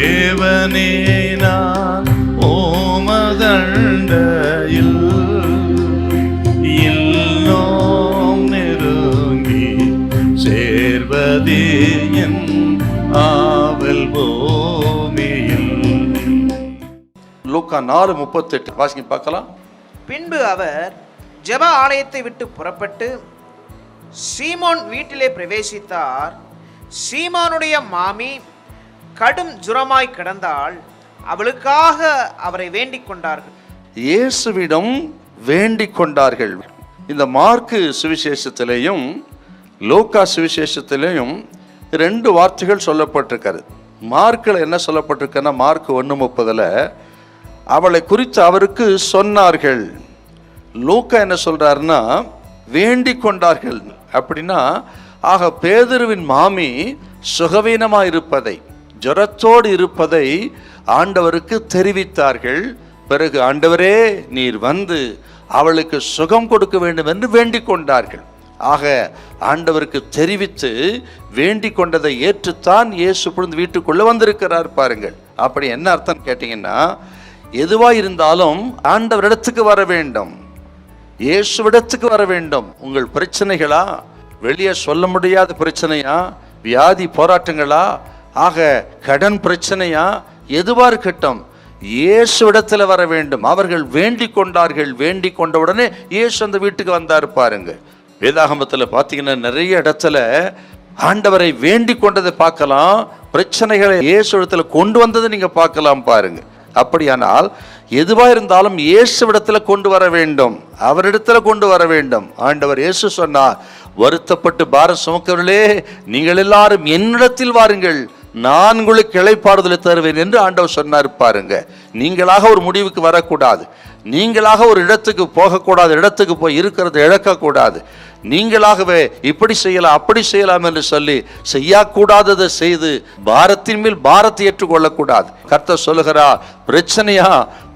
தேவனே நான் ஓமதண்டையில் இன்னும் நெருங்கி சேர்வதே என் ஆவல் பூமியில். லூக்கா 4:38 வாசிங்க பார்க்கலாம். பின்பு அவர் ஜெப ஆலயத்தை விட்டு புறப்பட்டு சீமோன் வீட்டிலே பிரவேசித்தார். சீமோனுடைய மாமி கடும் ஜுரமாய் கிடந்தாள். அவளுக்காக அவரை வேண்டிக் கொண்டார்கள். இயேசுவிடம் வேண்டிக் கொண்டார்கள். இந்த மார்க்கு சுவிசேஷத்திலேயும் லூக்கா சுவிசேஷத்திலேயும் 2 வார்த்தைகள் சொல்லப்பட்டிருக்கிறது. மார்க்கில் என்ன சொல்லப்பட்டிருக்குன்னா, மார்க் 1:30 அவளை குறித்து அவருக்கு சொன்னார்கள். லூக்கா என்ன சொல்றாருன்னா வேண்டிக் கொண்டார்கள். அப்படின்னா ஆக பேதுருவின் மாமி சுகவீனமாக இருப்பதை, ஜுரத்தோடு இருப்பதை ஆண்டவருக்கு தெரிவித்தார்கள். பிறகு ஆண்டவரே நீர் வந்து அவளுக்கு சுகம் கொடுக்க வேண்டும் என்று வேண்டிக் கொண்டார்கள். ஆக ஆண்டவருக்கு தெரிவித்து வேண்டிக் கொண்டதை ஏற்றுத்தான் இயேசு பொழுது வீட்டுக்குள்ள வந்திருக்கிறார். பாருங்கள், அப்படி என்ன அர்த்தம் கேட்டீங்கன்னா, எதுவா இருந்தாலும் ஆண்டவரிடத்துக்கு வர வேண்டும், இயேசுவிடத்துக்கு வர வேண்டும். உங்கள் பிரச்சனைகளா, வெளியே சொல்ல முடியாத பிரச்சனையா, வியாதி போராட்டங்களா, ஆக கடன் பிரச்சனையா, எதுவா இருக்கட்டும் இயேசுவிடத்தில் வர வேண்டும். அவர்கள் வேண்டிக் கொண்டார்கள். வேண்டிக் கொண்ட உடனே இயேசு அந்த வீட்டுக்கு வந்தார். பாருங்க, வேதாகமத்தில் பார்த்தீங்கன்னா நிறைய இடத்துல ஆண்டவரை வேண்டிக் கொண்டதை பார்க்கலாம், பிரச்சனைகளை இயேசுவிடத்தில் கொண்டு வந்ததை நீங்க பார்க்கலாம். பாருங்க, அப்படியானால் எதுவா இருந்தாலும் இயேசுவிடத்தில் கொண்டு வர வேண்டும், அவரிடத்துல கொண்டு வர வேண்டும். ஆண்டவர் இயேசு சொன்னார், வருத்தப்பட்டு பாரம் சுமக்கிறவர்களே நீங்கள் எல்லாரும் என்னிடத்தில் வாருங்கள், நான் உங்களுக்கு இளைப்பாறுதலை தருவேன் என்று ஆண்டவர் சொன்னார். பாருங்க, நீங்களாக ஒரு முடிவுக்கு வரக்கூடாது, நீங்களாக ஒரு இடத்துக்கு போகக்கூடாது, இடத்துக்கு போய் இருக்கிறத இழக்கக்கூடாது. நீங்களாகவே இப்படி செய்யலாம் அப்படி செய்யலாம் என்று சொல்லி செய்யக்கூடாததை செய்து பாரத்தின் மேல் பாரத்தை ஏற்றுக்கொள்ளக்கூடாது. கர்த்தர் சொல்லுகிறார், பிரச்சனையா,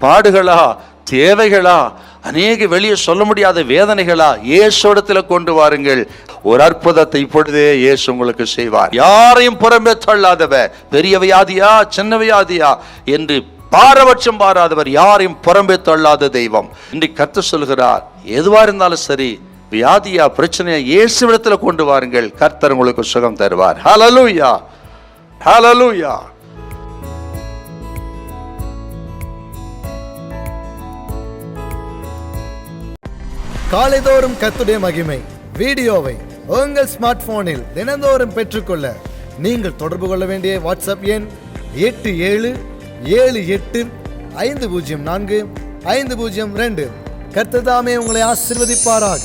பாடுகளா, தேவைகளா, அநேக வெளியே சொல்ல முடியாத வேதனைகளா, இயேசுவிடத்துல கொண்டு வாருங்கள். ஒரு அற்புதத்தை இப்பொழுதே இயேசு உங்களுக்கு செய்வார். யாரையும் புறம்பே தள்ளாதவர், பெரிய வியாதியா சின்ன வியாதியா என்று பாரபட்சம் பாராதவர், யாரையும் புறம்பே தள்ளாத தெய்வம். இன்றைக்கு கர்த்தர் சொல்கிறார், எதுவா இருந்தாலும் சரி, வியாதியா பிரச்சனையா, இயேசுவிடத்துல கொண்டு வாருங்கள், கர்த்தர் உங்களுக்கு சுகம் தருவார். ஹல்லேலூயா, ஹல்லேலூயா. காலைதோறும் கர்த்தருடைய மகிமை வீடியோவை உங்கள் ஸ்மார்ட் போனில் தினந்தோறும் பெற்றுக்கொள்ள நீங்கள் தொடர்பு கொள்ள வேண்டிய வாட்ஸ்அப் எண் 8778504502. கர்த்தர் தாமே உங்களை ஆசீர்வதிப்பாராக.